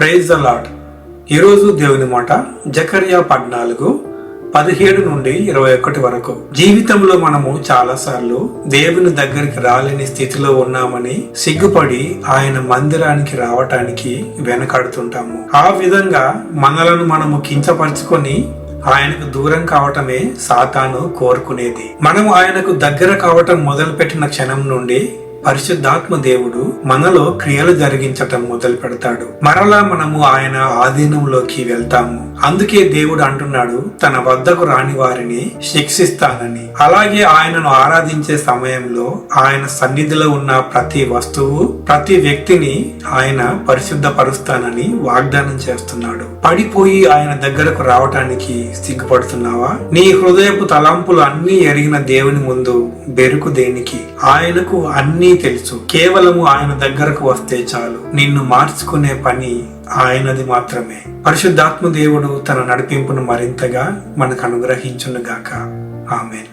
Praise the lord. ఈరోజు దేవుని మాట జకర్యా 14:17 నుండి 21 వరకు. జీవితంలో మనము చాలా సార్లు దేవుని దగ్గరికి రాలేని స్థితిలో ఉన్నామని సిగ్గుపడి ఆయన మందిరానికి రావటానికి వెనకాడుతుంటాము. ఆ విధంగా మనలను మనము కించపరుచుకొని ఆయనకు దూరం కావటమే సాతాను కోరుకునేది. మనము ఆయనకు దగ్గర కావటం మొదలుపెట్టిన క్షణం నుండి పరిశుద్ధాత్మ దేవుడు మనలో క్రియలు జరిగించటం మొదలు పెడతాడు. మరలా మనము ఆయన ఆధీనంలోకి వెళ్తాము. అందుకే దేవుడు అంటున్నాడు, తన వద్దకు రాని వారిని శిక్షిస్తానని. అలాగే ఆయనను ఆరాధించే సమయంలో ఆయన సన్నిధిలో ఉన్న ప్రతి వస్తువు, ప్రతి వ్యక్తిని ఆయన పరిశుద్ధపరుస్తానని వాగ్దానం చేస్తున్నాడు. పడిపోయి ఆయన దగ్గరకు రావటానికి సిగ్గుపడుతున్నావా? నీ హృదయపు తలంపులు అన్ని ఎరిగిన దేవుని ముందు బెరుకు దేనికి? ఆయనకు అన్నీ తెలుసు. కేవలము ఆయన దగ్గరకు వస్తే చాలు. నిన్ను మార్చుకునే పని ఆయనది మాత్రమే. పరిశుద్ధాత్మ దేవుడు తన నడిపింపును మరింతగా మనకు అనుగ్రహించును గాక. ఆమేన్.